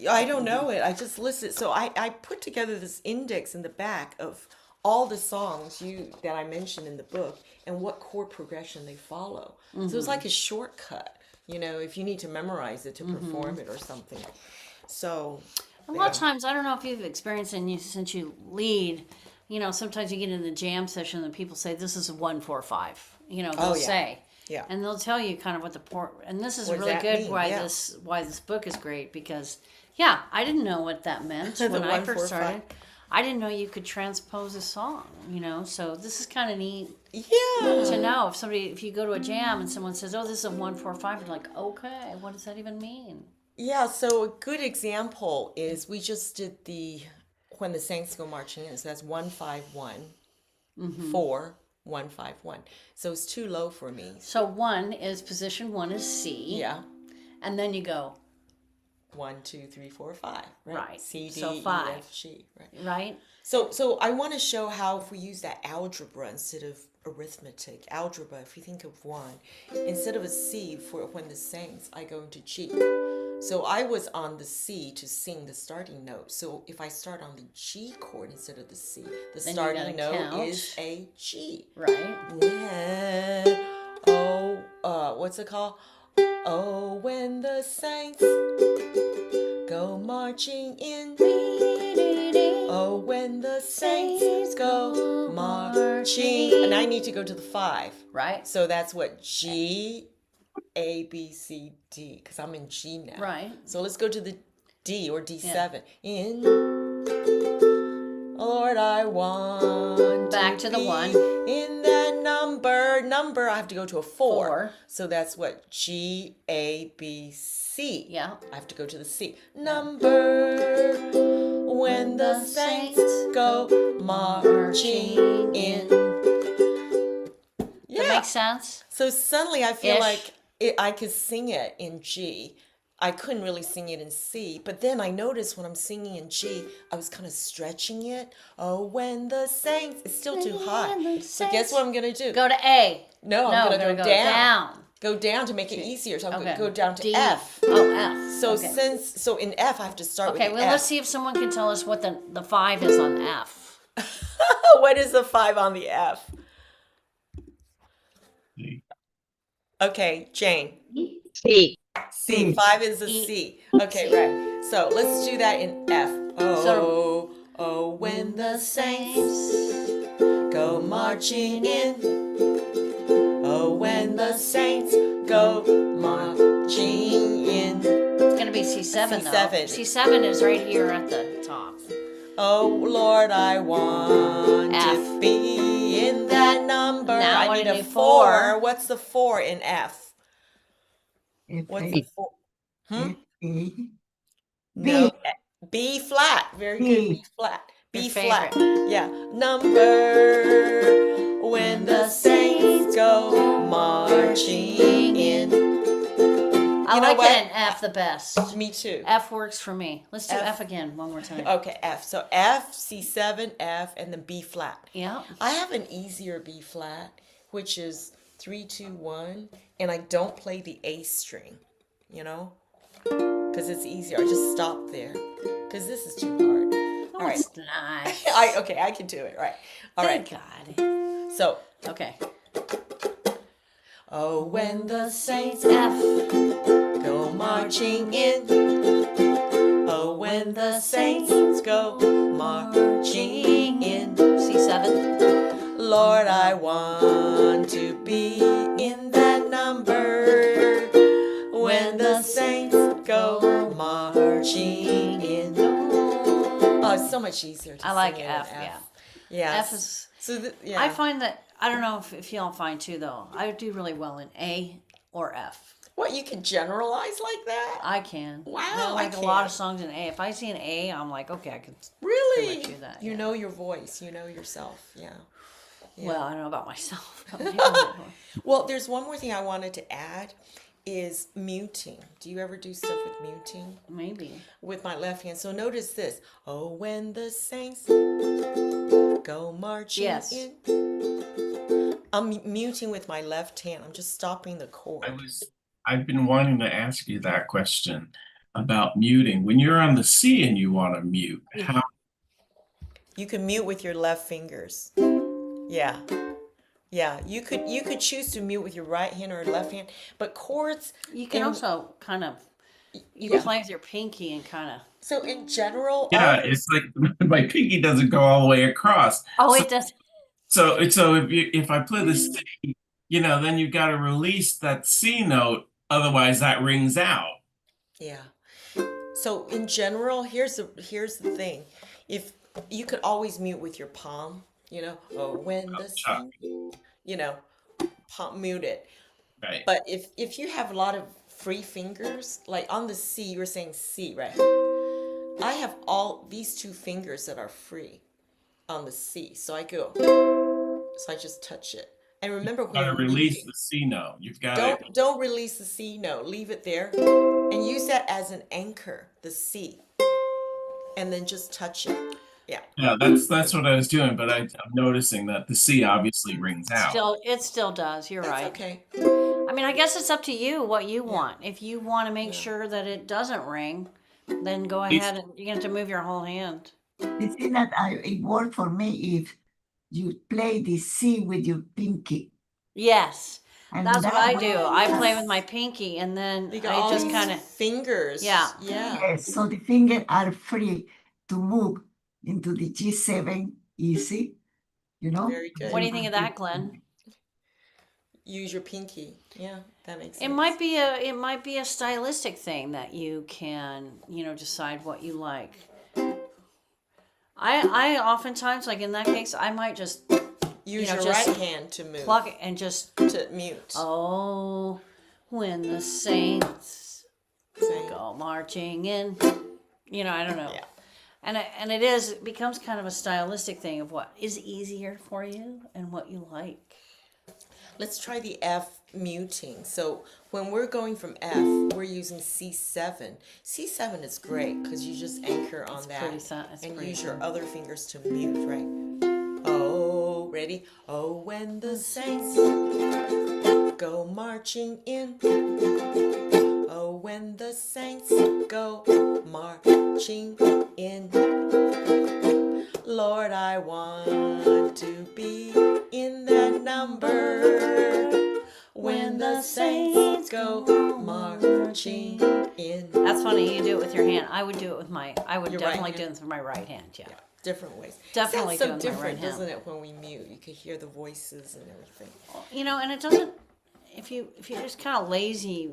I don't know it. I just listed. So I put together this index in the back of all the songs that I mentioned in the book and what chord progression they follow. So it's like a shortcut, if you need to memorize it to perform it or something. So A lot of times, I don't know if you've experienced since you lead. Sometimes you get in the jam session and people say this is a 1-4-5. They'll Oh, yeah. say. Yeah. And they'll tell you kind of what the port. And this is What does really that good. mean? Why Yeah. this book is great because I didn't know what that meant The when I 1-4-5. first started. I didn't know you could transpose a song. So this is kind of neat Yeah. to know if you go to a jam and someone says, "Oh, this is a 1-4-5," you're like, "Okay, what does that even mean?" Yeah, so a good example is we just did the When the Saints Go Marching In. So that's 1-5-1, 4-1-5-1. So it's too low for me. So position 1 is C. Yeah. And then you go 1, 2, 3, 4, 5. Right. C, D, So E, 5. F, G. Right. right. So I want to show how if we use that algebra instead of arithmetic. Algebra, if you think of 1, instead of a C for When the Saints, I go into G. So I was on the C to sing the starting note. So if I start on the G chord instead of the C, the Then you starting gotta note count. is a G. Right. When, what's it called? Oh, when the saints go marching in. Oh, when the saints go marching. And I need to go to the 5. Right. So that's what G, A, B, C, D, because I'm in G now. Right. So let's go to the D or D7. In, Lord, I want Back to the be 1. in that number number, I have to go to a 4. 4. So that's what? G, A, B, C. Yeah. I have to go to the C. Number, when the saints go marching in. That makes sense? So suddenly I feel Ish. like I could sing it in G. I couldn't really sing it in C, but then I noticed when I'm singing in G, I was kind of stretching it. Oh, when the saints, it's still too high. So guess what I'm gonna do? Go to A. No, I'm gonna go down. down. Go down to make it easier. So I'm Okay. gonna go down to D. F. Oh, F. So okay. so in F I have to start Okay, with well, F. let's see if someone can tell us what the 5 is on F. What is the 5 on the F? Okay, Jane. C. C. 5 is a C. Okay, right. So let's do that in F. Oh, oh, when the saints go marching in. Oh, when the saints go marching in. It's going to be C7, though. C7. C7 is right here at the top. Oh, Lord, I want F. to be in that number. Now I what need do you a need? 4. What's the 4 in F? F, What's A, the 4? F, A, No. B flat. Very good. B. B flat. B Your flat. favorite. Yeah. Number when the saints go marching in. I You know like what? it in F the best. Me too. F works for me. Let's do F. F again one more time. Okay, F. So F, C7, F, and then B flat. Yeah. I have an easier B flat, which is 3, 2, 1, and I don't play the A string, you know, because it's easier. I just stop there, because this is too hard. Oh, All right. it's nice. I can do it. Right. All right. Thank God. So, Okay. oh, when the saints F. go marching in. Oh, when the saints go marching in. C7. Lord, I want to be in that number. When the saints go marching in. Oh, it's so much easier to I like sing it in F, yeah. Yeah. F is. So, yeah. I find that, I don't know if y'all find too, though. I do really well in A or F. What, you can generalize like that? I can. Wow, I like I a lot of can't. songs in A. If I see an A, I'm like, okay, I can. Really? much do that, You yeah. know your voice. You know yourself. Yeah. Well, I don't know about myself. Well, there's one more thing I wanted to add is muting. Do you ever do stuff with muting? Maybe. With my left hand. So notice this. Oh, when the saints go marching Yes. in. I'm muting with my left hand. I'm just stopping the chord. I've been wanting to ask you that question about muting. When you're on the C and you want to mute, how You can mute with your left fingers. Yeah. Yeah, you could choose to mute with your right hand or left hand, but chords You can in- also kind of, you Yeah. play with your pinky and kind of. So in general, yeah, it's like my pinky doesn't go all the way across. Oh, So- it does. So if I play the C, then you've got to release that C note, otherwise that rings out. yeah. So in general, here's the thing. If you could always mute with your palm, oh, when the sun, palm mute it. Right. But if you have a lot of free fingers, like on the C, you were saying C, right? I have all these 2 fingers that are free on the C. So I just touch it. And remember when Got to you're release muting, the C note. You've got to. don't release the C note. Leave it there and use that as an anchor, the C. And then just touch it. Yeah. Yeah, that's what I was doing, but I'm noticing that the C obviously rings out. It still does. You're That's right. okay. I mean, I guess it's up to you what you want. If you want to make sure that it doesn't ring, then go ahead and you're going to have to move your whole hand. The thing that it worked for me if you play the C with your pinky. Yes. And That's what I that do. way I you play just- with my pinky and then You got I all just these kind of. fingers. Yeah. Yeah. Yes, so the fingers are free to move into the G7 easy, Very good. What do you think of that, Glenn? Use your pinky. Yeah, that makes sense. It might be a stylistic thing that you can, decide what you like. I oftentimes, like in that case, I might just Use know, your just right hand to move. pluck it and just, to mute. oh, when the saints Same. go marching in. You know, I don't know. Yeah. And it becomes kind of a stylistic thing of what is easier for you and what you like. Let's try the F muting. So when we're going from F, we're using C7. C7 is great because you just anchor on that and use your other fingers to mute, right? Oh, ready? Oh, when the saints go marching in. Oh, when the saints go marching in. Lord, I want to be in that number when the saints go marching in. That's funny. You do it with your hand. I would do it with I would Your definitely right do it with my right hand. Yeah. Different ways. Definitely Sounds so doing my right different, hand. doesn't it, when we mute? You can hear the voices and everything. You know, and it doesn't. If you're just kind of lazy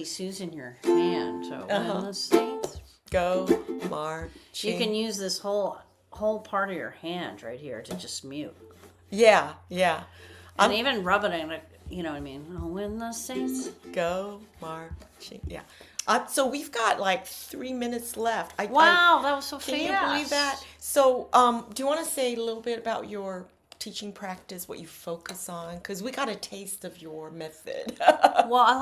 Susan your hand. So when the saints go marching, you can use this whole part of your hand right here to just mute. Yeah. And even rub it in it. You know what I mean? Oh, when the saints go marching. Yeah. So we've got like 3 minutes left. Wow, that was so fast. Can you believe that? So, do you want to say a little bit about your teaching practice, what you focus on? Because we got a taste of your method. Well, I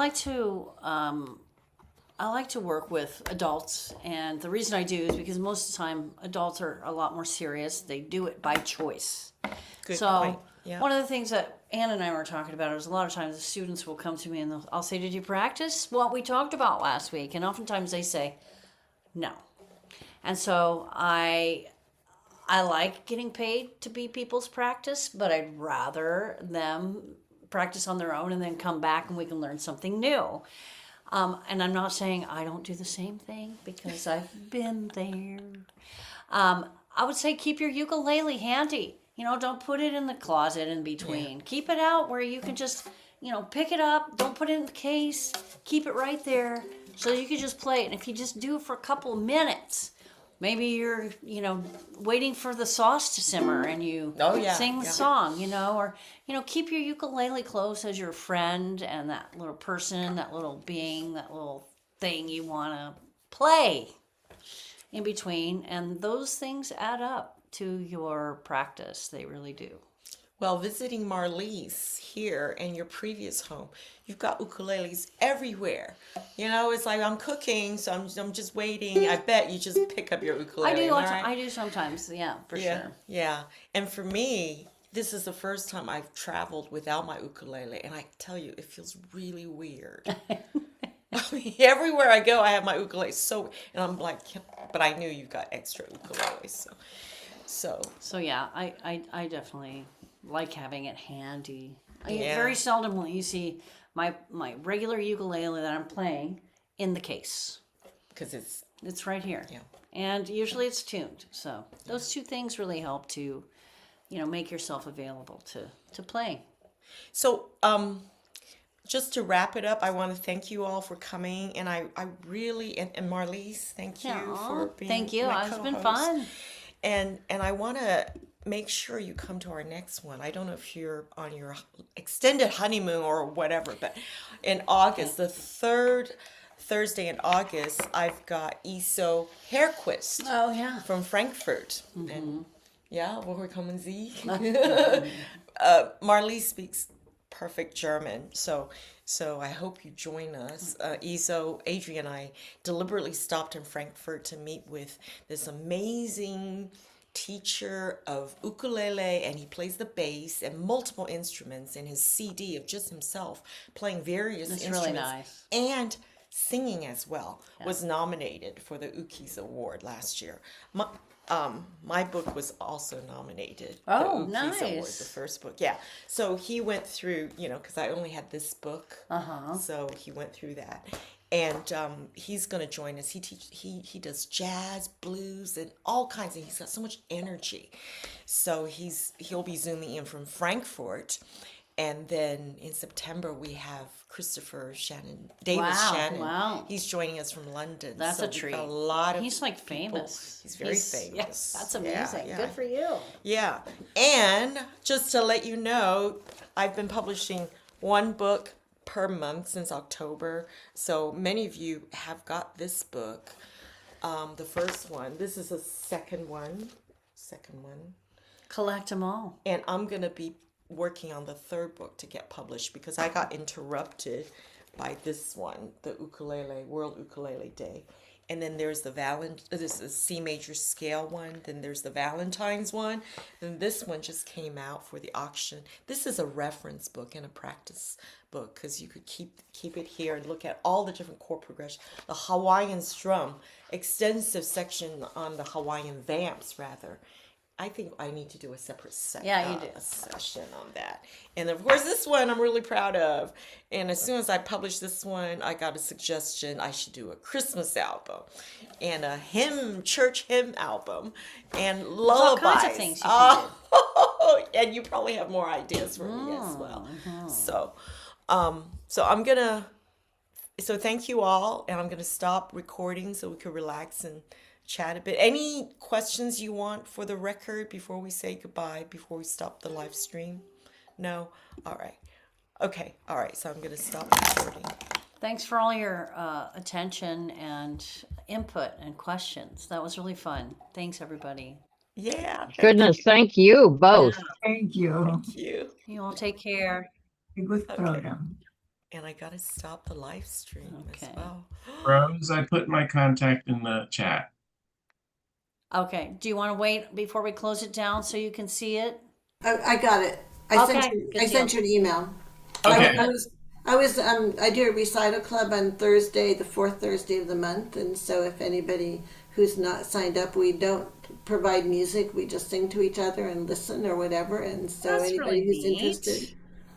like to work with adults, and the reason I do is because most of the time adults are a lot more serious. They do it by choice. Good so point. Yeah. One of the things that Ann and I were talking about is a lot of times the students will come to me and I'll say, "Did you practice what we talked about last week?" And oftentimes they say, "No." And so I like getting paid to be people's practice, but I'd rather them practice on their own and then come back and we can learn something new. And I'm not saying I don't do the same thing because I've been there. I would say keep your ukulele handy. You know, don't put it in the closet in between. Yeah. Keep it out where you can just, pick it up. Don't put it in the case. Keep it right there so you can just play it. And if you just do it for a couple of minutes, maybe you're, waiting for the sauce to simmer and you sing the song, or, keep your ukulele close as your friend and that little person, that little being, that little thing you want to play in between. And those things add up to your practice. They really do. Well, visiting Marliese here and your previous home, you've got ukuleles everywhere. It's like I'm cooking, so I'm just waiting. I bet you just pick up your ukulele. I do sometimes, for sure. Yeah. And for me, this is the first time I've traveled without my ukulele, and I tell you, it feels really weird. Everywhere I go, I have my ukulele. And I'm like, but I knew you got extra ukuleles, So yeah, I definitely like having it handy. Very seldom will you see my regular ukulele that I'm playing in the case. Because it's right here. Yeah. And usually it's tuned. So those two things really help to, make yourself available to play. So just to wrap it up, I want to thank you all for coming, and I really and Marliese, thank you for being thank you. my It's been co-host. fun. And I want to make sure you come to our next one. I don't know if you're on your extended honeymoon or whatever, but in August, the third Thursday in August, I've got Iso Herquist. Oh, yeah. From Frankfurt. Mm-hmm. And woher kommen Sie? Marliese speaks perfect German, so I hope you join us. Iso, Adrian, and I deliberately stopped in Frankfurt to meet with this amazing teacher of ukulele, and he plays the bass and multiple instruments in his CD of just himself playing various instruments. Really nice. And singing as well. Was nominated for the Ukis Award last year. My book was also nominated. Oh, the Ukis nice. Award, the first book. Yeah. So he went through, because I only had this book. So he went through that. And he's going to join us. He does jazz, blues, and all kinds of. He's got so much energy. So he'll be zooming in from Frankfurt. And then in September we have Christopher Shannon, David Wow, Shannon. wow. He's joining us from London. That's so a we've treat. got a lot of He's like people. famous. He's very famous. Yes, that's Yeah, amazing. yeah. Good for you. Yeah. And just to let you know, I've been publishing one book per month since October. So many of you have got this book. The first one. This is a second one. Collect them all. And I'm going to be working on the third book to get published because I got interrupted by this one, the ukulele, World Ukulele Day. And then there's this is C major scale one. Then there's the Valentine's one. Then this one just came out for the auction. This is a reference book and a practice book because you could keep it here and look at all the different chord progressions. The Hawaiian strum, extensive section on the Hawaiian vamps rather. I think I need to do a separate session on that. And of course, this one I'm really proud of. And as soon as I published this one, I got a suggestion I should do a Christmas album and a church hymn album and lullabies. All kinds of things you can do. And you probably have more ideas for me as well. So so thank you all, and I'm gonna stop recording so we can relax and chat a bit. Any questions you want for the record before we say goodbye, before we stop the live stream? No? All right. Okay. All right. So I'm going to stop recording. Thanks for all your attention and input and questions. That was really fun. Thanks, everybody. Yeah. Goodness, thank you both. Thank you. Thank you. You all take care. A good program. And I got to stop the live stream as well. Rose, I put my contact in the chat. Okay. Do you want to wait before we close it down so you can see it? I got it. I sent you an email. Okay. I do a recital club on Thursday, the fourth Thursday of the month, and so if anybody who's not signed up, we don't provide music. We just sing to each other and listen or whatever. And so That's anybody really who's neat. interested,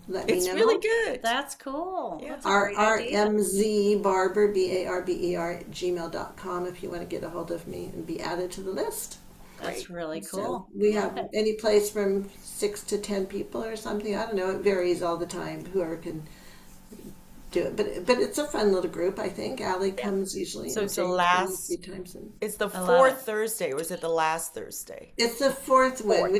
let me know. It's really good. That's cool. Yeah. That's a great idea. RMZ Barber, BARBER @gmail.com if you want to get a hold of me and be added to the list. That's really So cool. we have any place from 6 to 10 people or something. I don't know. It varies all the time. Whoever can do it, but it's a fun little group. I think Allie comes usually. So and it's the sings last. a few times. It's the love fourth it. Thursday, or is it the last Thursday? It's the fourth one, which